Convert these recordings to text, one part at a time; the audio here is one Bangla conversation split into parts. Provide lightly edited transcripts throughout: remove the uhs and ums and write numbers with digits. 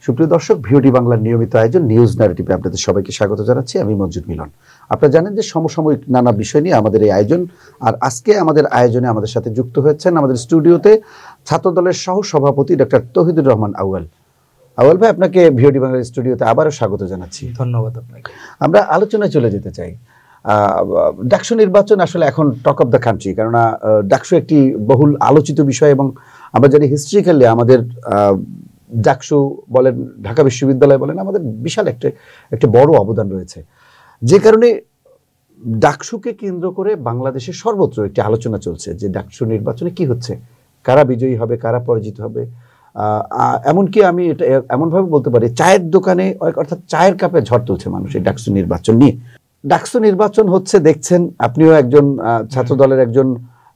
সুপ্রিয় দর্শক, ভিওডি বাংলার নিয়মিত আয়োজন নিউজ ন্যারেটিভে আপনাদের সবাইকে স্বাগত জানাচ্ছি। আমি মঞ্জুর মিলন। আপনারা জানেন যে সমসাময়িক নানা বিষয় নিয়ে আমাদের এই আয়োজন। আর আজকে আমাদের আয়োজনে আমাদের সাথে যুক্ত হয়েছেন আমাদের স্টুডিওতে ছাত্রদলের সহ সভাপতি ডক্টর তৌহিদুর রহমান আউয়াল। আউয়াল ভাই, আপনাকে ভিওডি বাংলার স্টুডিওতে আবারও স্বাগত জানাচ্ছি। ধন্যবাদ আপনাকে। আমরা আলোচনায় চলে যেতে চাই। ডাকসু নির্বাচন আসলে এখন টক অফ দ্য কান্ট্রি, কেননা ডাকসু একটি বহুল আলোচিত বিষয় এবং আমরা জানি হিস্ট্রিক্যালি আমাদের ডাকসু বলেন, ঢাকা বিশ্ববিদ্যালয় বলেন, আমাদের বিশাল একটা বড় অবদান রয়েছে। যে কারণে ডাকসুকে কেন্দ্র করে বাংলাদেশের সর্বত্র একটি আলোচনা চলছে যে ডাকসু নির্বাচনে কি হচ্ছে, কারা বিজয়ী হবে, কারা পরাজিত হবে। এমনকি আমি এটা এমনভাবে বলতে পারি, চায়ের দোকানে অর্থাৎ চায়ের কাপে ঝড় তুলছে মানুষ এই ডাকসু নির্বাচন নিয়ে। ডাকসু নির্বাচন হচ্ছে, দেখছেন, আপনিও একজন ছাত্রদলের একজন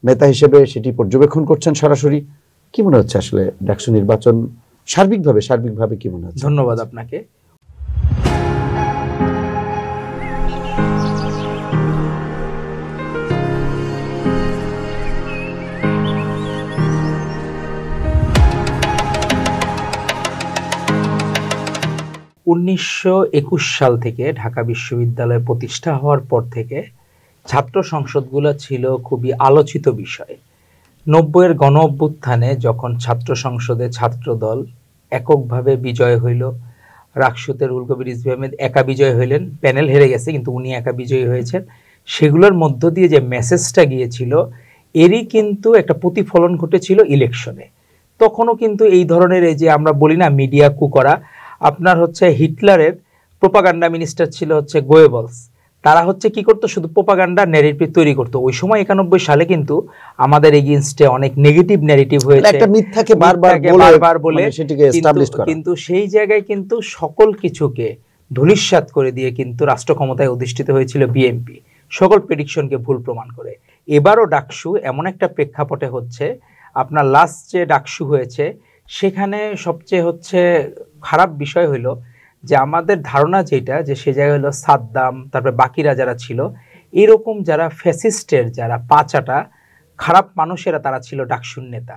নেতা হিসেবে সেটি পর্যবেক্ষণ করছেন সরাসরি। কি মনে হচ্ছে আসলে ডাকসু নির্বাচন সার্বিকভাবে কি মনে হচ্ছে? ধন্যবাদ আপনাকে। (1921) সাল থেকে ঢাকা বিশ্ববিদ্যালয় প্রতিষ্ঠা হওয়ার পর থেকে ছাত্র সংসদগুলো ছিল খুবই আলোচিত বিষয়। 90-এর গণ অভ্যুত্থানে যখন ছাত্র সংসদে ছাত্রদল এককভাবে বিজয় হইল, রাকসুতে রুহুল কবির রিজভী আহমেদ একা বিজয় হইলেন, প্যানেল হেরে গেছে কিন্তু উনি একা বিজয়ী হয়েছেন, সেগুলোর মধ্য দিয়ে যে মেসেজটা গিয়েছিল এরই কিন্তু একটা প্রতিফলন ঘটেছিল ইলেকশনে। তখনও কিন্তু এই ধরনের, এই যে আমরা বলি না মিডিয়া কু করা, আপনার হচ্ছে হিটলারের প্রোপাগান্ডা মিনিস্টার ছিল হচ্ছে গোয়েবলস, তারা হচ্ছে কি করতো, শুধু প্রোপাগান্ডা ন্যারেটিভ তৈরি করতো। ওই সময় 91 সালে কিন্তু আমাদের এগেইনস্টে অনেক নেগেটিভ ন্যারেটিভ হয়েছে, একটা মিথ্যাকে বারবার বলে সেটিকে এস্টাবলিশ করা। কিন্তু সেই জায়গায় কিন্তু সকল কিছুকে ধূলিসাৎ করে দিয়ে কিন্তু রাষ্ট্র ক্ষমতায় অধিষ্ঠিত হয়েছিল বিএনপি, সকল প্রেডিকশনকে ভুল প্রমাণ করে। এবারও ডাকসু এমন একটা প্রেক্ষাপটে হচ্ছে, আপনার লাস্ট যে ডাকসু হয়েছে সেখানে সবচেয়ে হচ্ছে খারাপ বিষয় হইলো যে আমাদের ধারণা যেটা, যে সে জায়গায় হলো সাদ্দাম, তারপরে বাকিরা যারা ছিল, এরকম যারা ফ্যাসিস্টের যারা পাঁচাটা খারাপ মানুষেরা, তারা ছিল ডাকসুর নেতা।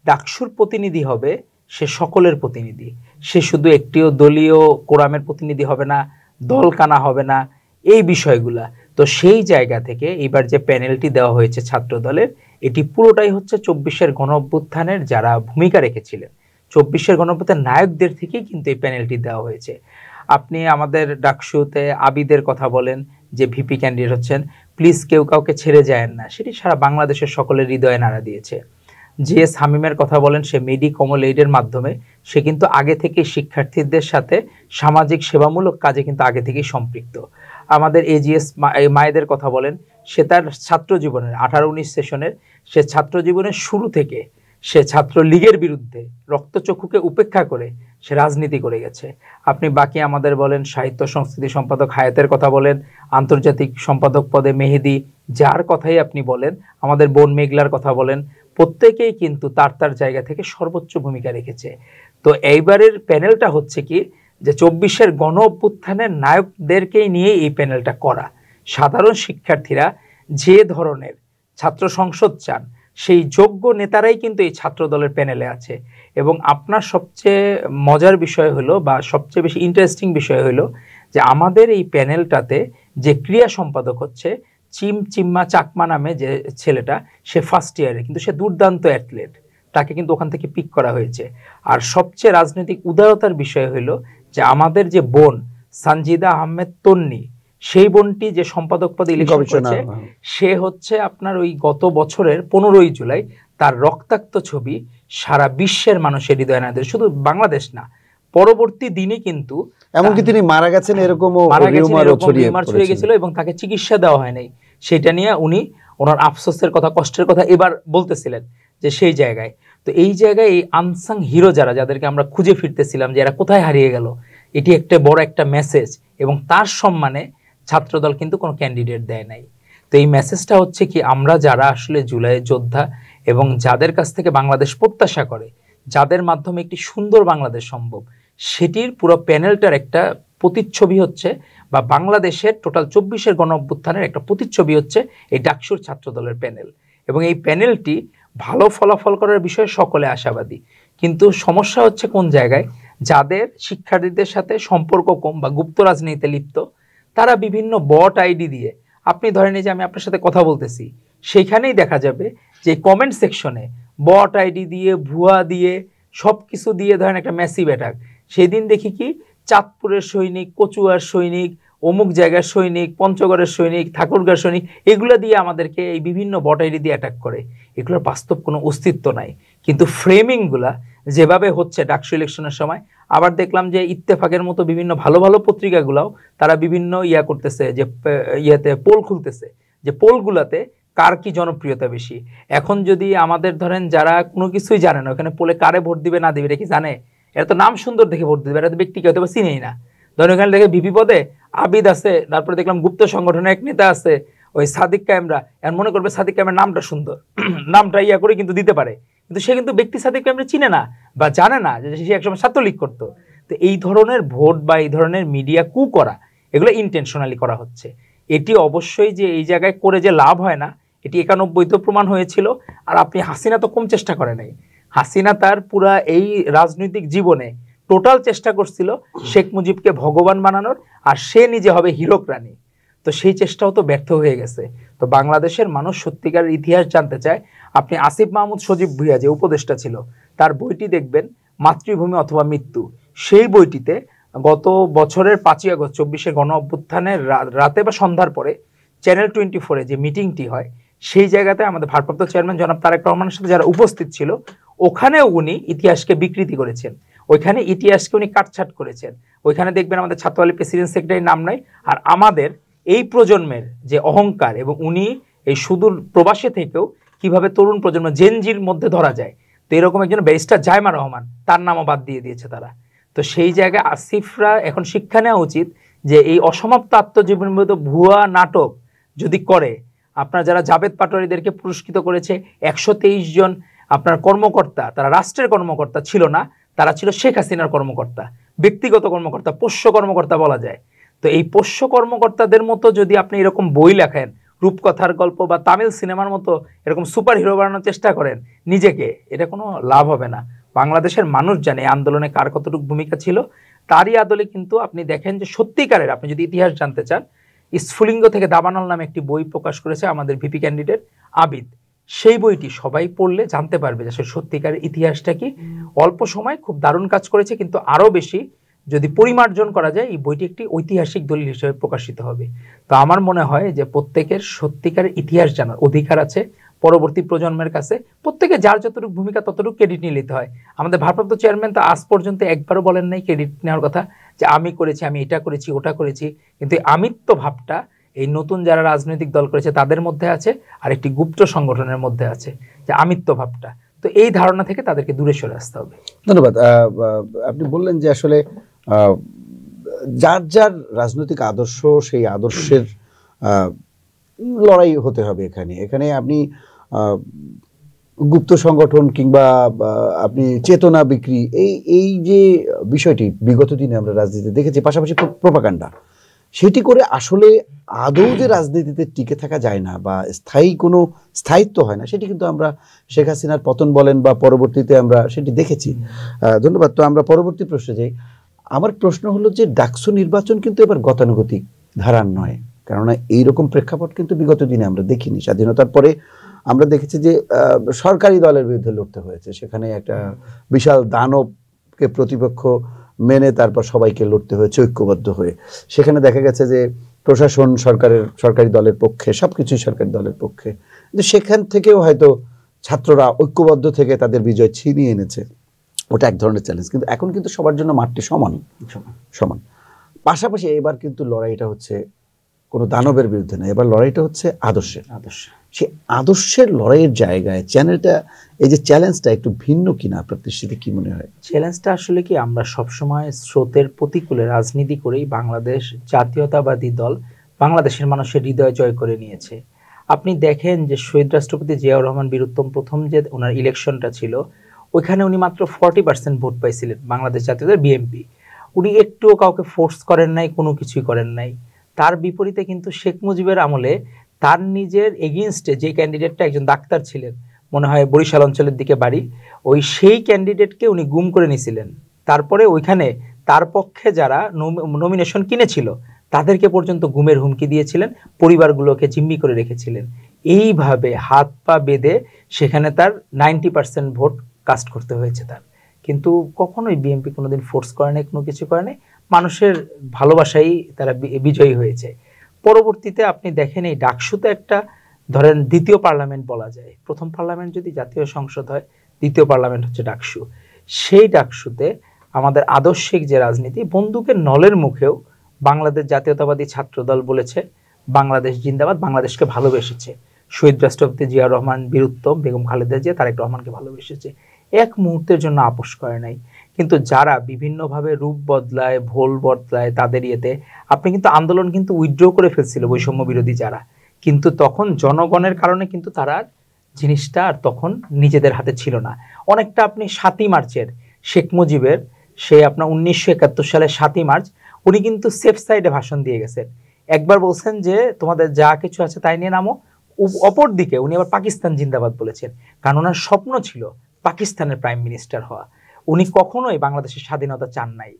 ডাকসুর প্রতিনিধি হবে সে সকলের প্রতিনিধি, সে শুধু একটিও দলীয় কোরামের প্রতিনিধি হবে না, দল কানা হবে না, এই বিষয়গুলা। তো সেই জায়গা থেকে এবার যে প্যানেলটি দেওয়া হয়েছে ছাত্র দলের, এটি পুরোটাই হচ্ছে 24-এর গণ অভ্যুত্থানের যারা ভূমিকা রেখেছিলেন, 24-এর গণ অভ্যুত্থানের নায়কদের থেকেই কিন্তু এই প্যানেলটি দেওয়া হয়েছে। আপনি আমাদের ডাকসুতে আবিদের কথা বলেন যে ভিপি ক্যান্ডিডেট হচ্ছেন, প্লিজ কেউ কাউকে ছেড়ে যায় না, সেটি সারা বাংলাদেশের সকলের হৃদয়ে নাড়া দিয়েছে। জিএস হামিমের কথা বলেন, সে মেডি কমল এইডের মাধ্যমে সে কিন্তু আগে থেকে শিক্ষার্থীদের সাথে সামাজিক সেবামূলক কাজে কিন্তু আগে থেকেই সম্পৃক্ত। আমাদের এজিএস মায়েদের কথা বলেন, সে তার ছাত্র জীবনের 18-19 সেশনের, সে ছাত্র জীবনের শুরু থেকে সে ছাত্র লীগের বিরুদ্ধে রক্তচক্ষুকে উপেক্ষা করে সে রাজনীতি করে গেছে। আপনি বাকি আমাদের বলেন সাহিত্য সংস্কৃতি সম্পাদক হায়াতের কথা বলেন, আন্তর্জাতিক সম্পাদক পদে মেহেদি, যার কথাই আপনি বলেন, আমাদের বোন মেঘলার কথা বলেন, প্রত্যেকেই কিন্তু তার জায়গা থেকে সর্বোচ্চ ভূমিকা রেখেছে। তো এইবারের প্যানেলটা হচ্ছে কি, যে 24-এর গণ অভ্যুত্থানের নায়কদেরকেই নিয়ে এই প্যানেলটা করা। সাধারণ শিক্ষার্থীরা যে ধরনের ছাত্র সংসদ চান, সেই যোগ্য নেতারাই কিন্তু এই ছাত্র দলের প্যানেলে আছে। এবং আপনার সবচেয়ে মজার বিষয় হলো, বা সবচেয়ে বেশি ইন্টারেস্টিং বিষয় হলো, যে আমাদের এই প্যানেলটাতে যে ক্রিয়া সম্পাদক হচ্ছে চিম্মা চাকমা নামে যে ছেলেটা, সে ফার্স্ট ইয়ারে, কিন্তু সে দুর্দান্ত অ্যাথলেট, তাকে কিন্তু ওখান থেকে পিক করা হয়েছে। আর সবচেয়ে রাজনৈতিক উদারতার বিষয় হলো যে আমাদের যে বোন সানজিদা আহমেদ তন্নি, সেই বোনটি যে সম্পাদক পদে ইলেকশন করেছে, সে হচ্ছে আপনার ওই গত বছরের 15ই জুলাই তার রক্তাক্ত ছবি সারা বিশ্বের মানুষের হৃদয়ে নাড়া দিয়েছে, শুধু বাংলাদেশ না, পরবর্তী দিনে কিন্তু এমনকি তিনি মারা গেছেন এরকমও রিউমার ছড়িয়ে গেছিল এবং তাকে চিকিৎসা দেওয়া হয় নাই। সেটা নিয়ে উনি ওনার আফসোসের কথা, কষ্টের কথা এবার বলতেছিলেন যে সেই জায়গায়। তো এই জায়গায় এই আনসাং হিরো যাদেরকে আমরা খুঁজে ফিরতেছিলাম যে এরা কোথায় হারিয়ে গেল, এটি একটা বড় একটা মেসেজ। এবং তার সম্মানে ছাত্রদল কিন্তু কোনো ক্যান্ডিডেট দেয় নাই। তো এই মেসেজটা হচ্ছে কি, আমরা যারা আসলে জুলাইয়ের যোদ্ধা এবং যাদের কাছ থেকে বাংলাদেশ প্রত্যাশা করে, যাদের মাধ্যমে একটি সুন্দর বাংলাদেশ সম্ভব, সেটির পুরো প্যানেলটার একটা প্রতিচ্ছবি হচ্ছে, বা বাংলাদেশের টোটাল 24-এর গণ অভ্যুত্থানের একটা প্রতিচ্ছবি হচ্ছে এই ডাকসুর ছাত্রদলের প্যানেল। এবং এই প্যানেলটি ভালো ফলাফল করার বিষয়ে সকলে আশাবাদী, কিন্তু সমস্যা হচ্ছে কোন জায়গায়, যাদের শিক্ষার্থীদের সাথে সম্পর্ক কম বা গুপ্ত রাজনীতিতে লিপ্ত, তারা বিভিন্ন বট আইডি দিয়ে, আপনি ধরেন এই যে আমি আপনার সাথে কথা বলতেছি, সেখানেই দেখা যাবে যে কমেন্ট সেকশনে বট আইডি দিয়ে, ভুয়া দিয়ে, সব কিছু দিয়ে ধরেন একটা ম্যাসিভ অ্যাটাক। সেদিন দেখি কি চাঁদপুরের সৈনিক, কচুয়ার সৈনিক, অমুক জায়গার সৈনিক, পঞ্চগড়ের সৈনিক, ঠাকুরগাঁর সৈনিক, এগুলো দিয়ে আমাদেরকে এই বিভিন্ন বট আইডি দিয়ে অ্যাটাক করে। এগুলোর বাস্তব কোনো অস্তিত্ব নাই, কিন্তু ফ্রেমিংগুলা যেভাবে হচ্ছে ডাকসু ইলেকশনের সময়, আবার দেখলাম যে ইত্তেফাকের মতো বিভিন্ন ভালো ভালো পত্রিকাগুলাও তারা বিভিন্ন ইয়া করতেছে, যে ইয়েতে পোল খুলতেছে, যে পোলগুলাতে কার কি জনপ্রিয়তা বেশি। এখন যদি আমাদের ধরেন যারা কোনো কিছুই জানে না, ওখানে পোলে কারে ভোট দিবে না দিবে এটা কি জানে? এরা তো নাম সুন্দর দেখে ভোট দিবে, এরা তো ব্যক্তিকে হয়তো বা চিনেই না। ধরেন ওখানে দেখে ভিপি পদে আবিদ আছে, তারপরে দেখলাম গুপ্ত সংগঠনের এক নেতা আছে ওই সাদিক কায়েমরা, এর মনে করবে সাদিক কায়েমের নামটা সুন্দর, নামটা ইয়া করে কিন্তু দিতে পারে, কিন্তু সে কিন্তু ব্যক্তি সাদিক কায়েমরা চিনে না বা জানে না যে সে একসময় ছাত্রলীগ করতো। তো এই ধরনের ভোট বা এই ধরনের মিডিয়া কু করা, এগুলো ইন্টেনশনালি করা হচ্ছে। এটি অবশ্যই যে এই জায়গায় করে যে লাভ হয় না, এটি 91 প্রমাণ হয়েছিল। আর আপনি হাসিনা তো কম চেষ্টা করে নাই, হাসিনা তার পুরা এই রাজনৈতিক জীবনে টোটাল চেষ্টা করছিল শেখ মুজিবকে ভগবান বানানোর, আর সে নিজে হবে হীরক রানী। তো সেই চেষ্টাও তো ব্যর্থ হয়ে গেছে। তো বাংলাদেশের মানুষ সত্যিকারের ইতিহাস জানতে চায়। আপনি আসিফ মাহমুদ সজীব ভুঁইয়া যে উপদেষ্টা ছিল, তার বইটি দেখবেন মাতৃভূমি অথবা মৃত্যু। সেই বইটিতে গত বছরের 5ই আগস্ট 24 গণ অভ্যুত্থানের রাতে বা সন্ধ্যার পরে চ্যানেল 24-এ যে মিটিংটি হয়, সেই জায়গাতে আমাদের ভারপ্রাপ্ত চেয়ারম্যান জনাব তারেক রহমানের সাথে যারা উপস্থিত ছিল, ওখানেও উনি ইতিহাসকে বিকৃতি করেছেন, ওইখানে ইতিহাসকে উনি কাটছাট করেছেন। ওইখানে দেখবেন আমাদের ছাত্রলীগ প্রেসিডেন্ট সেক্রেটারির নাম নাই। আর আমাদের এই প্রজন্মের যে অহংকার, এবং উনি এই সুদূর প্রবাসে থেকেও কিভাবে তরুণ প্রজন্ম জেনজির মধ্যে ধরা যায়, তো এরকম একজন ব্যারিস্টার জায়মা রহমান, তার নামও বাদ দিয়ে দিয়েছে তারা। তো সেই জায়গায় আসিফরা এখন শিক্ষা নেওয়া উচিত যে এই অসমাপ্ত আত্মজীবনীবোধ ভুয়া নাটক যদি করে, আপনার যারা জাবেদ পাটোয়ারিদেরকে পুরস্কৃত করেছে 123 জন আপনার কর্মকর্তা, তারা রাষ্ট্রের কর্মকর্তা ছিল না, তারা ছিল শেখ হাসিনার কর্মকর্তা, ব্যক্তিগত কর্মকর্তা, পোষ্য কর্মকর্তা বলা যায়। তো এই পোষ্য কর্মকর্তাদের মতো যদি আপনি এরকম বই লেখেন, রূপকথার গল্প বা তামিল সিনেমার মতো এরকম সুপার হিরো বানানোর চেষ্টা করেন নিজেকে, এটা কোনো লাভ হবে না। বাংলাদেশের মানুষ জানে আন্দোলনে কার কতটুকু ভূমিকা ছিল। তারই আদলে কিন্তু আপনি দেখেন যে সত্যিকারের, আপনি যদি ইতিহাস জানতে চান, স্ফুলিঙ্গ থেকে দাবানল নামে একটি বই প্রকাশ করেছে আমাদের ভিপি ক্যান্ডিডেট আবিদ। সেই বইটি সবাই পড়লে জানতে পারবে যে সত্যিকারের ইতিহাসটা কি। অল্প সময় খুব দারুণ কাজ করেছে, কিন্তু আরও বেশি যদি পরিমার্জন করা যায়, এই বইটি একটি ঐতিহাসিক দলিল হিসেবে প্রকাশিত হবে। তো আমার মনে হয় যে প্রত্যেকের সত্যিকারের ইতিহাস জানার অধিকার আছে পরবর্তী প্রজন্মের কাছে। প্রত্যেকে যার যতটুকু ভূমিকা ততটুকু ক্রেডিট নিয়ে নিতে হয়। আমাদের ভারপ্রাপ্ত চেয়ারম্যান তো আজ পর্যন্ত একবারও বলেন নাই ক্রেডিট নেওয়ার কথা, যে আমি করেছি, আমি এটা করেছি, ওটা করেছি। কিন্তু আমিত্ব ভাবটা এই নতুন যারা রাজনৈতিক দল করেছে তাদের মধ্যে আছে, আর একটি গুপ্ত সংগঠনের মধ্যে আছে যে আমিত্ব ভাবটা। তো এই ধারণা থেকে তাদেরকে দূরে সরে আসতে হবে। ধন্যবাদ। আপনি বললেন যে আসলে যার যার রাজনৈতিক আদর্শ, সেই আদর্শের লড়াই হতে হবে। এখানে আপনি গুপ্ত সংগঠন কিংবা আপনি চেতনা বিক্রি, এই যে বিষয়টি বিগত দিনে আমরা রাজনীতিতে দেখেছি, পাশাপাশি প্রোপাগান্ডা, সেটি করে আসলে আদৌ যে রাজনীতিতে টিকে থাকা যায় না বা কোনো স্থায়িত্ব হয় না, সেটি কিন্তু আমরা শেখ হাসিনার পতন বলেন বা পরবর্তীতে আমরা সেটি দেখেছি। ধন্যবাদ। তো আমরা পরবর্তী প্রশ্নে যাই। আমার প্রশ্ন হলো যে ডাকসু নির্বাচন কিন্তু এবার গতানুগতিক ধারার নয়, কেননা এইরকম প্রেক্ষাপট কিন্তু বিগত দিনে আমরা দেখিনি। স্বাধীনতার পরে আমরা দেখেছি যে সরকারি দলের বিরুদ্ধে লড়তে হয়েছে, সেখানে একটা বিশাল দানবকে প্রতিপক্ষ মেনে তারপর সবাইকে লড়তে হয়েছে ঐক্যবদ্ধ হয়ে। সেখানে দেখা গেছে যে প্রশাসন সরকারি দলের পক্ষে, সবকিছুই সরকারি দলের পক্ষে, কিন্তু সেখান থেকেও হয়তো ছাত্ররা ঐক্যবদ্ধ থেকে তাদের বিজয় ছিনিয়ে এনেছে। ওটা এক ধরনের চ্যালেঞ্জ, কিন্তু এখন কিন্তু সবার জন্য মাঠটি সমান। পাশাপাশি এবার কিন্তু লড়াইটা হচ্ছে কোনো দানবের বিরুদ্ধে না, এবার লড়াইটা হচ্ছে আদর্শের। সেই আদর্শের লড়াইয়ের জায়গায় চ্যানেলটা, এই যে চ্যালেঞ্জটা একটু ভিন্ন কিনা আপনার দৃষ্টিতে কি মনে হয়? চ্যালেঞ্জটা আসলে কি, আমরা সবসময় স্রোতের প্রতিকূলে রাজনীতি করেই বাংলাদেশ জাতীয়তাবাদী দল বাংলাদেশের মানুষের হৃদয় জয় করে নিয়েছে। আপনি দেখেন যে শহীদ রাষ্ট্রপতি জিয়াউর রহমান বীরুত্তম প্রথম যে ওনার ইলেকশনটা ছিল, ওইখানে উনি মাত্র 40% ভোট পাইছিলেন বাংলাদেশ জাতীয়তাবাদী বিএনপি। উনি একটুও কাউকে ফোর্স করেন নাই, কোনো কিছুই করেন নাই। তার বিপরীতে কিন্তু শেখ মুজিবের আমলে তার নিজের এগেইনস্টে যে ক্যান্ডিডেটটা একজন ডাক্তার ছিলেন, মনে হয় বরিশাল অঞ্চলের দিকে বাড়ি, সেই ক্যান্ডিডেটকে উনি গুম করে নিয়েছিলেন তারপরে ওইখানে তার পক্ষে যারা নমিনেশন কিনেছিল তাদেরকে পর্যন্ত গুমের হুমকি দিয়েছিলেন, পরিবারগুলোকে জিম্মি করে রেখেছিলেন। এইভাবে হাত পা বেঁধে সেখানে তার 90% ভোট কাস্ট করতে হয়েছে তার। কিন্তু কখনোই বিএনপি কোনোদিন ফোর্স করে নাই, কোনো কিছু করে নাই, মানুষের ভালোবাসাই তারা বিজয়ী হয়েছে। পরবর্তীতে আপনি দেখেন এই ডাকসুতে একটা ধরেন দ্বিতীয় পার্লামেন্ট বলা যায়, প্রথম পার্লামেন্ট যদি জাতীয় সংসদ হয়, দ্বিতীয় পার্লামেন্ট হচ্ছে ডাকসু। সেই ডাকসুতে আমাদের আদর্শিক যে রাজনীতি, বন্দুকের নলের মুখেও বাংলাদেশ জাতীয়তাবাদী ছাত্রদল বলেছে বাংলাদেশ জিন্দাবাদ, বাংলাদেশকে ভালোবেসেছে। শহীদ রাষ্ট্রপতি জিয়াউর রহমান, বীরুত্তম, বেগম খালেদা জিয়া, তারেক রহমানকে ভালোবেসেছে, এক মুহূর্তের জন্য আপোষ করে নাই। কিন্তু যারা বিভিন্নভাবে রূপ বদলায়, ভোল বদলায়, তাদের ইয়েতে আপনি কিন্তু আন্দোলন কিন্তু উইথড্র করে ফেলছিল বৈষম্য বিরোধী যারা, কিন্তু তখন জনগণের কারণে কিন্তু তারা জিনিসটা আর তখন নিজেদের হাতে ছিল না। অনেকটা আপনি 7ই মার্চের শেখ মুজিবের, সে আপনার 1971 সালের 7ই মার্চ, উনি কিন্তু সেফ সাইডে ভাষণ দিয়ে গেছেন। একবার বলছেন যে তোমাদের যা কিছু আছে তাই নিয়ে নামো, অপর দিকে উনি আবার পাকিস্তান জিন্দাবাদ বলেছেন, কারণ ওনার স্বপ্ন ছিল পাকিস্তানের প্রাইম মিনিস্টার হওয়া। উনি কখনোই বাংলাদেশের স্বাধীনতা চান নাই।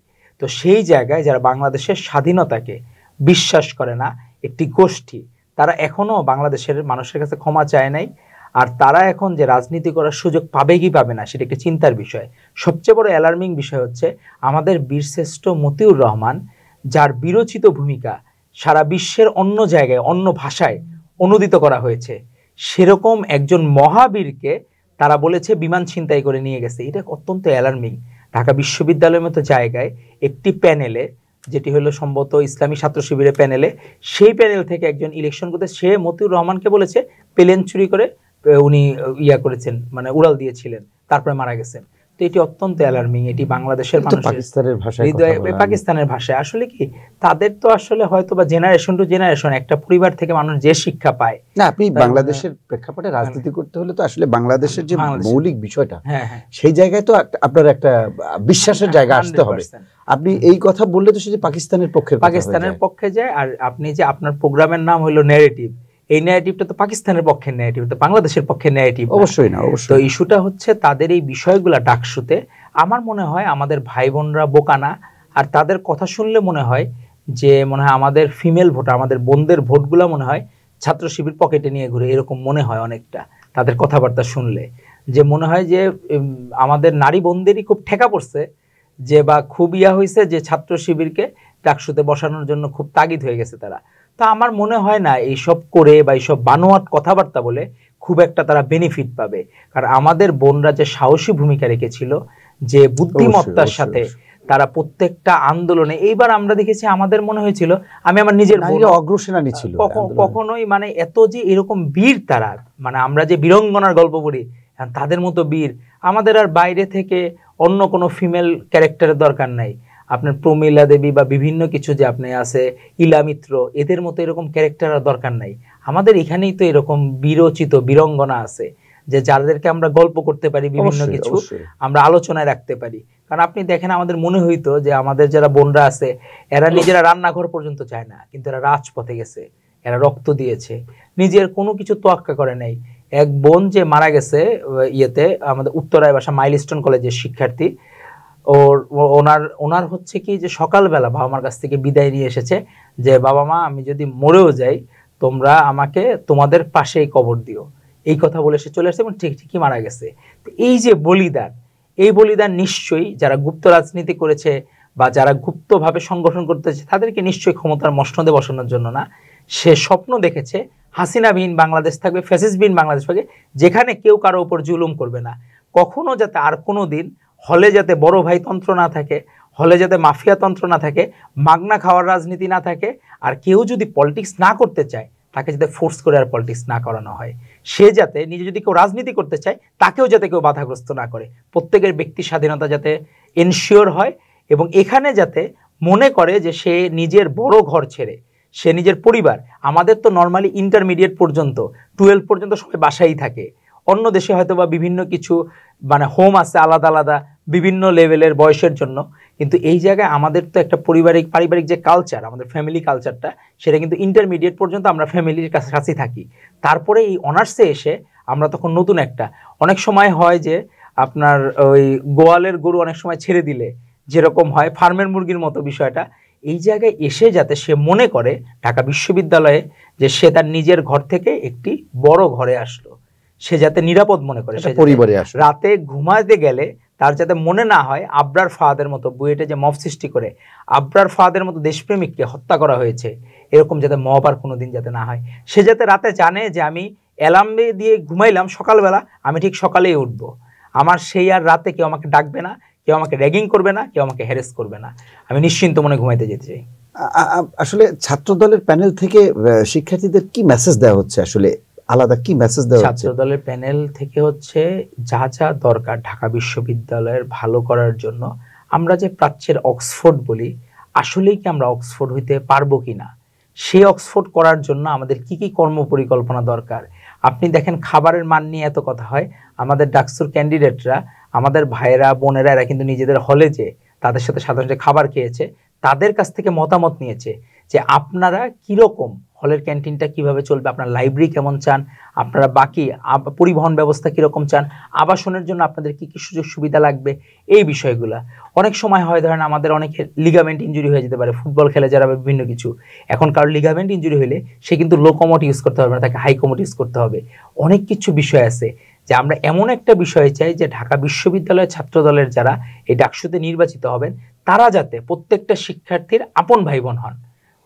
তো সেই জায়গায় যারা বাংলাদেশের স্বাধীনতাকে বিশ্বাস করে না, একটি গোষ্ঠী, তারা এখনো বাংলাদেশের মানুষের কাছে ক্ষমা চায় নাই। আর তারা এখন যে রাজনীতি করার সুযোগ পাবে কি পাবে না সেটা একটি চিন্তার বিষয়। সবচেয়ে বড় অ্যালার্মিং বিষয় হচ্ছে আমাদের বীরশ্রেষ্ঠ মতিউর রহমান, যার বিরচিত ভূমিকা সারা বিশ্বের অন্য জায়গায় অন্য ভাষায় অনুদিত করা হয়েছে, সেরকম একজন মহাবীরকে তারা বলেছে বিমান ছিনতাই করে নিয়ে গেছে। এটা অত্যন্ত অ্যালার্মিং। ঢাকা বিশ্ববিদ্যালয়ের মতো জায়গায় একটি প্যানেলে, যেটি হলো সম্ভবত ইসলামী ছাত্র শিবিরের প্যানেলে, সেই প্যানেল থেকে একজন ইলেকশন করতে, সে মতিউর রহমানকে বলেছে প্লেন চুরি করে উনি করেছেন, মানে উড়াল দিয়েছিলেন, তারপরে মারা গেছেন। তো এটি অত্যন্ত অ্যালার্মিং। এটি বাংলাদেশের পাকিস্তানের ভাষায়, পাকিস্তানের ভাষায় আসলে কি তাদের তো আসলে হয়তো বা জেনারেশন টু জেনারেশন একটা পরিবার থেকে মানুষ যে শিক্ষা পায় না, আপনি বাংলাদেশের প্রেক্ষাপটে রাজনীতি করতে হলে তো আসলে বাংলাদেশের যে মৌলিক বিষয়টা, সেই জায়গায় তো আপনার একটা বিশ্বাসের জায়গা আসতে হবে। আপনি এই কথা বললে তো সেটা পাকিস্তানের পক্ষে যায়। আর আপনি যে আপনার প্রোগ্রামের নাম হলো ন্যারেটিভ, এই ন্যারেটিভটা তো পাকিস্তানের পক্ষের ন্যারেটিভ, তো বাংলাদেশের পক্ষের ন্যারেটিভ অবশ্যই না। অবশ্যই। তো ইস্যুটা হচ্ছে তাদের এই বিষয়গুলা ডাকসুতে, আমার মনে হয় আমাদের ভাই বোনরা বোকা না। আর তাদের কথা শুনলে মনে হয় যে আমাদের ফিমেল ভোটার, আমাদের বোনদের ভোটগুলা মনে হয় ছাত্র শিবির পকেটে নিয়ে ঘুরে, এরকম মনে হয় অনেকটা তাদের কথাবার্তা শুনলে। যে মনে হয় যে আমাদের নারী বোনদেরই খুব ঠেকা পড়ছে, যে বা খুব হয়েছে যে ছাত্র শিবিরকে ডাকসুতে বসানোর জন্য খুব তাগিদ হয়ে গেছে তারা। তা আমার মনে হয় না এইসব করে বা এইসব বানোয়াট কথাবার্তা বলে খুব একটা তারা বেনিফিট পাবে। কারণ আমাদের বোনরা যে সাহসী ভূমিকা রেখেছিল, যে বুদ্ধিমত্তার সাথে তারা প্রত্যেকটা আন্দোলনে, এইবার আমরা দেখেছি আমাদের মনে হয়েছিল, আমি আমার নিজের অগ্রসেনানী ছিল, কখনোই এত যে এরকম বীর তারা, আমরা যে বীরঙ্গনার গল্প পড়ি তাদের মতো বীর আমাদের আর বাইরে থেকে অন্য কোনো ফিমেল ক্যারেক্টারের দরকার নাই। আপনার প্রমীলা দেবী বা বিভিন্ন কিছু যে আপনি আছে, ইলা মিত্র, এদের মতো এরকম ক্যারেক্টার আর দরকার নাই। আমাদের এখানেই তো এরকম বীরচিত বীরঙ্গনা আছে, যে যাদেরকে আমরা গল্প করতে পারি, বিভিন্ন কিছু আমরা আলোচনায় রাখতে পারি। কারণ আপনি দেখেন আমাদের মনে হইতো যে আমাদের যারা বোনরা আছে এরা নিজেরা রান্নাঘর পর্যন্ত চায় না, কিন্তু এরা রাজপথে গেছে, এরা রক্ত দিয়েছে, নিজের কোনো কিছু তোয়াক্কা করে নাই। এক বোন যে মারা গেছে আমাদের উত্তরায় বাসা মাইলস্টোন কলেজের শিক্ষার্থী, ওনার হচ্ছে কি যে সকালবেলা বাবা মার কাছ থেকে বিদায় নিয়ে এসেছে যে বাবা মা আমি যদি মরেও যাই তোমরা আমাকে তোমাদের পাশেই কবর দিও, এই কথা বলে সে চলে আসছে এবং ঠিকই মারা গেছে। এই যে বলিদান, এই বলিদান নিশ্চয়ই যারা গুপ্ত রাজনীতি করেছে বা যারা গুপ্তভাবে সংগঠন করতেছে তাদেরকে নিশ্চয়ই ক্ষমতার মসনদে বসানোর জন্য না। সে স্বপ্ন দেখেছে হাসিনাবিহীন বাংলাদেশ থাকবে, ফ্যাসিস্টবিহীন বাংলাদেশ থাকবে, যেখানে কেউ কারো উপর জুলুম করবে না। কখনো যাতে আর কোনো দিন হলে যাতে বড় ভাই তন্ত্র না থাকে, হলে যাতে মাফিয়া তন্ত্র না থাকে, মাগনা খাওয়ার রাজনীতি না থাকে, আর কেউ যদি পলিটিক্স না করতে চায় তাকে যাতে ফোর্স করে আর পলিটিক্স না করানো হয়। সে যাতে নিজে যদি কেউ রাজনীতি করতে চায় তাকেও যাতে কেউ বাধাগ্রস্ত না করে, প্রত্যেকের ব্যক্তি স্বাধীনতা যাতে এনশিওর হয় এবং এখানে যাতে মনে করে যে সে নিজের বড় ঘর ছেড়ে, সে নিজের পরিবার, আমাদের তো নর্মালি ইন্টারমিডিয়েট পর্যন্ত 12 পর্যন্ত সবাই বাসায় থাকে, অন্য দেশে হয়তো বা বিভিন্ন কিছু হোম আছে আলাদা আলাদা বিভিন্ন লেভেলের বয়সের জন্য, কিন্তু এই জায়গায় আমাদের তো একটা পারিবারিক যে কালচার, আমাদের ফ্যামিলি কালচারটা, সেটা কিন্তু ইন্টারমিডিয়েট পর্যন্ত আমরা ফ্যামিলির কাছাকাছি থাকি। তারপরে এই অনার্সে এসে আমরা তখন নতুন একটা, অনেক সময় হয় যে আপনার ওই গোয়ালের গরু অনেক সময় ছেড়ে দিলে যেরকম হয় ফার্মের মুরগির মতো বিষয়টা, এই জায়গায় এসে যাতে সে মনে করে ঢাকা বিশ্ববিদ্যালয়ে যে সে তার নিজের ঘর থেকে একটি বড় ঘরে আসলো, সে যাতে নিরাপদ মনে করে, সে পরিবারে আসলো, রাতে ঘুমাতে গেলে তার যাতে মনে না হয় আবরার ফাহাদের মতো বুয়েটে যে মব সৃষ্টি করে আবরার ফাহাদের মতো দেশপ্রেমিককে হত্যা করা হয়েছে, এরকম যাতে মব আর কোনোদিন যাতে না হয়। সে যাতে রাতে জানে যে আমি অ্যালার্ম দিয়ে ঘুমাইলাম, সকালবেলা আমি ঠিক সকালেই উঠবো, আমার সেই আর রাতে কেউ আমাকে ডাকবে না, কেউ আমাকে র্যাগিং করবে না, কেউ আমাকে হ্যারেস করবে না, আমি নিশ্চিন্ত মনে ঘুমাইতে যেতে চাই। আসলে ছাত্র দলের প্যানেল থেকে শিক্ষার্থীদের কি মেসেজ দেওয়া হচ্ছে, আসলে আলাদা কি মেসেজ দেওয়া হচ্ছে? ছাত্র দলের প্যানেল থেকে হচ্ছে যা যা দরকার ঢাকা বিশ্ববিদ্যালয়ের ভালো করার জন্য, আমরা যে প্রাচ্যের অক্সফোর্ড বলি, আসলেই কি আমরা অক্সফোর্ড হইতে পারবো কিনা, সেই অক্সফোর্ড করার জন্য আমাদের কি কি কর্ম পরিকল্পনা দরকার। আপনি দেখেন খাবারের মান নিয়ে এত কথা হয়, আমাদের ডাকসুর ক্যান্ডিডেটরা, আমাদের ভাইয়েরা বোনেরা, এরা কিন্তু নিজেদের হলে যে তাদের সাথে সাধারণত খাবার খেয়েছে, তাদের কাছ থেকে মতামত নিয়েছে যে আপনারা কীরকম হলের ক্যান্টিনটা কিভাবে চলবে, আপনার লাইব্রেরি কেমন চান, আপনারা বাকি পরিবহন ব্যবস্থা কীরকম চান, আবাসনের জন্য আপনাদের কী কী সুযোগ সুবিধা লাগবে, এই বিষয়গুলো। অনেক সময় হয় ধরেন আমাদের অনেকের লিগামেন্ট ইনজুরি হয়ে যেতে পারে, ফুটবল খেলে যারা বিভিন্ন কিছু, এখন কারোর লিগামেন্ট ইনজুরি হলে সে কিন্তু লো কমোড ইউজ করতে হবে না, তাকে হাই কমোড ইউজ করতে হবে। অনেক কিছু বিষয় আছে যে আমরা এমন একটা বিষয় চাই যে ঢাকা বিশ্ববিদ্যালয়ের ছাত্র দলের যারা এই ডাকসুতে নির্বাচিত হবেন, তারা যাতে প্রত্যেকটা শিক্ষার্থীর আপন ভাই বোন হন,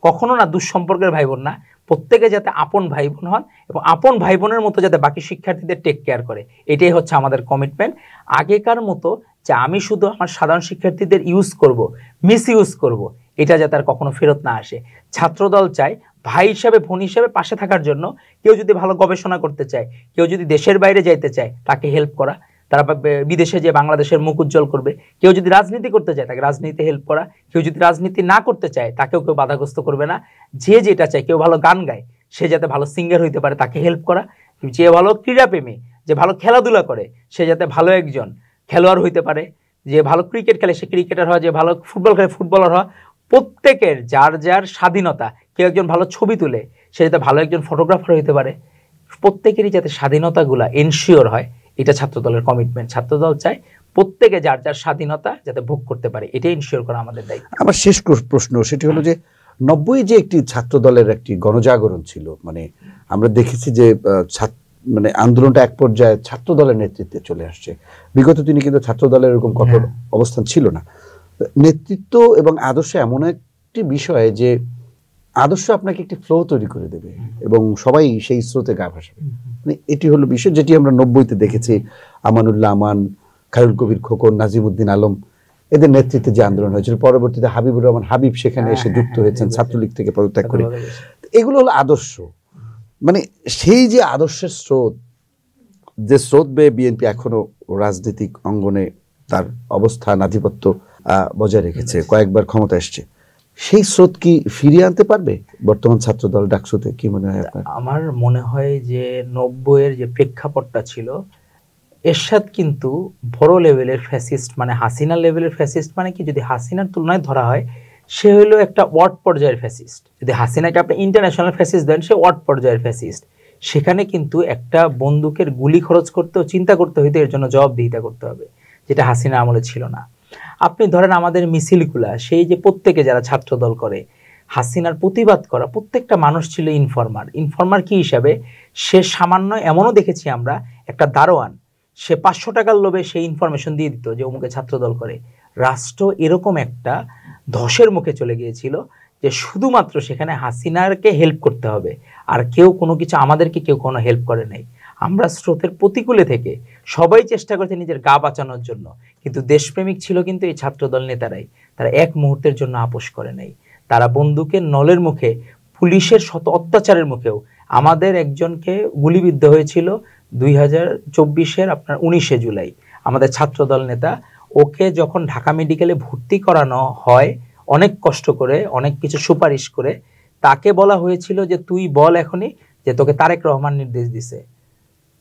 কখনো না দুঃসম্পর্কের ভাই বোন না, প্রত্যেকে যাতে আপন ভাই বোন হন এবং আপন ভাই বোনের মতো যাতে বাকি শিক্ষার্থীদের টেক কেয়ার করে, এটাই হচ্ছে আমাদের কমিটমেন্ট। আগেকার মতো যে আমি শুধু আমার সাধারণ শিক্ষার্থীদের ইউজ করব, মিস ইউজ করব, এটা যাতে আর কখনো ফেরত না আসে। ছাত্রদল চায় ভাই হিসাবে বোন হিসাবে পাশে থাকার জন্য, কেউ যদি ভালো গবেষণা করতে চায়, কেউ যদি দেশের বাইরে যাইতে চায় তাকে হেল্প করা, তারা বিদেশে যে বাংলাদেশের মুখ উজ্জ্বল করবে, কেউ যদি রাজনীতি করতে চায় তাকে রাজনীতিতে হেল্প করা, কেউ যদি রাজনীতি না করতে চায় তাকেও কেউ বাধাগ্রস্ত করবে না। যে যেটা চায়, কেউ ভালো গান গায় সে যাতে ভালো সিঙ্গার হইতে পারে তাকে হেল্প করা, যে ভালো ক্রীড়াপ্রেমী, যে ভালো খেলাধুলা করে সে যাতে ভালো একজন খেলোয়াড় হইতে পারে, যে ভালো ক্রিকেট খেলে সে ক্রিকেটার হয়, যে ভালো ফুটবল খেলে ফুটবলার হয়। প্রত্যেকের যার যার স্বাধীনতা, কেউ একজন ভালো ছবি তুলে সে যাতে ভালো একজন ফটোগ্রাফার হইতে পারে, প্রত্যেকেরই যাতে স্বাধীনতাগুলা এনশিওর হয়, এটা ছাত্রদলের কমিটমেন্ট। ছাত্রদল চায় প্রত্যেকে যার যার স্বাধীনতা যাতে ভোগ করতে পারে, এটাই এনশিওর করা আমাদের দায়িত্ব। আমার শেষ প্রশ্ন সেটি হলো যে 90 যে একটি ছাত্র দলের একটি গণজাগরণ ছিল, মানে আমরা দেখেছি যে মানে আন্দোলনটা এক পর্যায়ে ছাত্র দলের নেতৃত্বে চলে আসছে। বিগত দিনে কিন্তু ছাত্র দলের এরকম কঠোর অবস্থান ছিল না। নেতৃত্ব এবং আদর্শ এমন একটি বিষয় যে আদর্শ আপনাকে একটি ফ্লো তৈরি করে দেবে এবং সবাই সেই স্রোতে গা ভাসাবে। মানে এটি হলো বিষয় যেটি আমরা 90-তে দেখেছি। আমানুল্লাহ আমান, খায়রুল কবির খোকন, নাজিমউদ্দিন আলম, এদের নেতৃত্বে যে আন্দোলন হয়েছিল, পরবর্তীতে হাবিবুর রহমান হাবিব সেখানে এসে যুক্ত হয়েছেন ছাত্রলীগ থেকে পদত্যাগ করে। এগুলো হলো আদর্শ। মানে সেই যে আদর্শের স্রোত, যে স্রোত বেয়ে বিএনপি এখনো রাজনৈতিক অঙ্গনে তার অবস্থান আধিপত্য বজায় রেখেছে, কয়েকবার ক্ষমতা এসছে, সেই স্রোত কি ফিরিয়ে আনতে পারবে বর্তমান ছাত্র দল ডাকসুতে? কি মনে হয় আপনার? আমার মনে হয় যে 90-এর যে প্রেক্ষাপটটা ছিল, এরশাদ কিন্তু বড় লেভেলের ফ্যাসিস্ট, মানে হাসিনা লেভেলের ফ্যাসিস্ট, মানে কি যদি হাসিনার তুলনায় ধরা হয় সে হলো একটা ওয়ার্ড পর্যায়ের ফ্যাসিস্ট। যদি হাসিনাকে আপনি ইন্টারন্যাশনাল ফ্যাসিস্ট দেন, সে ওয়ার্ড পর্যায়ের ফ্যাসিস্ট। সেখানে কিন্তু একটা বন্দুকের গুলি খরচ করতেও চিন্তা করতে হইতে, এর জন্য জবাবদিহিতা করতে হবে, যেটা হাসিনা আমলে ছিল না। আপনি ধরেন আমাদের মিছিলগুলা, সেই যে প্রত্যেকে যারা ছাত্র দল করে, হাসিনার প্রতিবাদ করা প্রত্যেকটা মানুষ ছিল ইনফরমার। ইনফরমার কি হিসাবে? সে সামান্য, এমনও দেখেছি আমরা, একটা দারোয়ান সে 500 টাকার লোভে সেই ইনফরমেশন দিয়ে দিত যে অমুকে ছাত্রদল করে। রাষ্ট্র এরকম একটা ধসের মুখে চলে গিয়েছিল যে শুধুমাত্র সেখানে হাসিনারকে হেল্প করতে হবে, আর কেউ কোনো কিছু, আমাদেরকে কেউ কোনো হেল্প করে নাই। আমরা স্রোতের প্রতিকূলে থেকে সবাই চেষ্টা করেছে নিজের গা বাঁচানোর জন্য, কিন্তু দেশপ্রেমিক ছিল কিন্তু এই ছাত্রদল নেতারাই। তারা এক মুহূর্তের জন্য আপোষ করে নাই। তারা বন্দুকের নলের মুখে, পুলিশের শত অত্যাচারের মুখেও, আমাদের একজনকে গুলিবিদ্ধ হয়েছিল 2024-এর আপনার 19শে জুলাই, আমাদের ছাত্রদল নেতা। ওকে যখন ঢাকা মেডিকেলে ভর্তি করানো হয় অনেক কষ্ট করে, অনেক কিছু সুপারিশ করে, তাকে বলা হয়েছিল যে তুই বল এখনই যে তোকে তারেক রহমান নির্দেশ দিছে,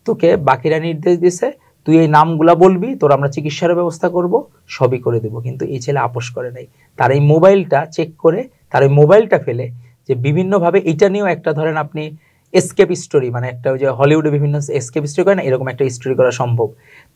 তোকে বাকিরা নির্দেশ দিছে, তুই এই নামগুলা বলবি, তোর আমরা চিকিৎসার ব্যবস্থা করব, সবই করে দেব। কিন্তু এই ছেলে আপোষ করে নাই। তার এই মোবাইলটা চেক করে, তার এই মোবাইলটা ফেলে, যে বিভিন্নভাবে এটা নিয়েও একটা ধরেন আপনি এসকেপ স্টোরি, মানে একটা ওই যে হলিউডে বিভিন্ন এসকেপ স্টোরি করে না, এরকম একটা স্টোরি করা সম্ভব।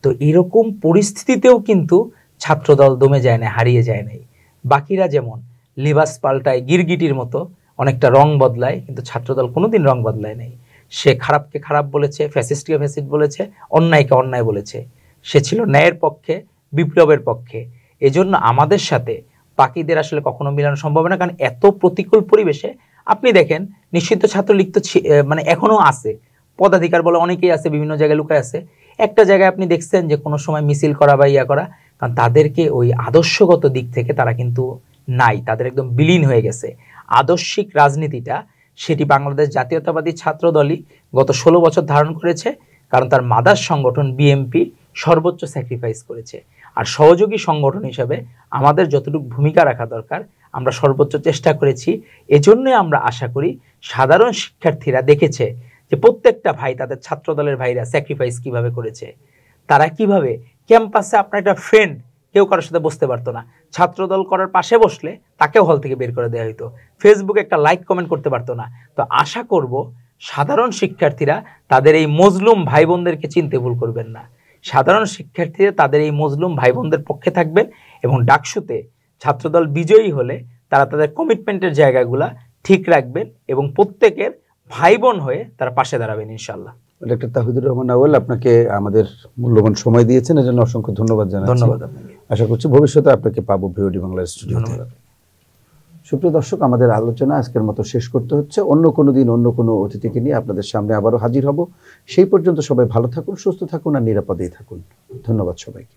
তো এরকম পরিস্থিতিতেও কিন্তু ছাত্রদল দমে যায় না, হারিয়ে যায় নাই। বাকিরা যেমন লেবাস পাল্টায় গিরগিটির মতো, অনেকটা রং বদলায়, কিন্তু ছাত্রদল কোনোদিন রং বদলায় নাই। সে খারাপকে খারাপ বলেছে, ফ্যাসিস্টকে ফ্যাসিস্ট বলেছে, অন্যায়কে অন্যায় বলেছে। সে ছিল ন্যায়ের পক্ষে, বিপ্লবের পক্ষে। এজন্য আমাদের সাথে বাকিদের আসলে কখনো মিলানো সম্ভব না, কারণ এত প্রতিকূল পরিবেশে আপনি দেখেন নিষিদ্ধ ছাত্রলীগ তো মানে এখনো আছে, পদাধিকার বলে অনেকেই আছে, বিভিন্ন জায়গায় লুকায় আছে। একটা জায়গায় আপনি দেখছেন যে কোনো সময় মিছিল করা বা ইয়া করা, কারণ তাদেরকে ওই আদর্শগত দিক থেকে তারা কিন্তু নাই, তাদের একদম বিলীন হয়ে গেছে। আদর্শিক রাজনীতিটা সেটি বাংলাদেশ জাতীয়তাবাদী ছাত্র দলই গত 16 বছর ধারণ করেছে, কারণ তার মাদার সংগঠন বিএমপি সর্বোচ্চ স্যাক্রিফাইস করেছে। আর সহযোগী সংগঠন হিসাবে আমাদের যতটুকু ভূমিকা রাখা দরকার আমরা সর্বোচ্চ চেষ্টা করেছি। এজন্যই আমরা আশা করি সাধারণ শিক্ষার্থীরা দেখেছে যে প্রত্যেকটা ভাই, তাদের ছাত্রদলের ভাইরা স্যাক্রিফাইস কিভাবে করেছে। তারা কিভাবে ক্যাম্পাসে, আপনার একটা ফ্রেন্ড কেউ কারোর সাথে বসতে পারতো না, ছাত্রদল করার পাশে বসলে তাকেও হল থেকে বের করে দেওয়া হতো, ফেসবুকে একটা লাইক কমেন্ট করতে পারতো না। তো আশা করব সাধারণ শিক্ষার্থীরা তাদের এই মজলুম ভাই বোনদেরকে চিনতে ভুল করবেন না। সাধারণ শিক্ষার্থীরা তাদের এই মজলুম ভাই বোনদের পক্ষে থাকবেন, এবং ডাকসুতে ছাত্রদল বিজয়ী হলে তারা তাদের কমিটমেন্টের জায়গাগুলা ঠিক রাখবেন, এবং প্রত্যেকের ভাই বোন হয়ে তারা পাশে দাঁড়াবেন ইনশাল্লাহ। ডক্টর তাহিদুর রহমান আউয়াল, আপনাকে আমাদের মূল্যবান সময় দিয়েছেন, এর জন্য অসংখ্য ধন্যবাদ জানাচ্ছি। ধন্যবাদ আপনাকে। আশা করছি ভবিষ্যতে আপনাকে পাবো ভিওডি বাংলার স্টুডিওতে। সুপ্রিয় দর্শক, আমাদের আলোচনা আজকের মতো শেষ করতে হচ্ছে। অন্য কোনো দিন অন্য কোনো অতিথিকে নিয়ে আপনাদের সামনে আবারও হাজির হব। সেই পর্যন্ত সবাই ভালো থাকুন, সুস্থ থাকুন আর নিরাপদেই থাকুন। ধন্যবাদ সবাইকে।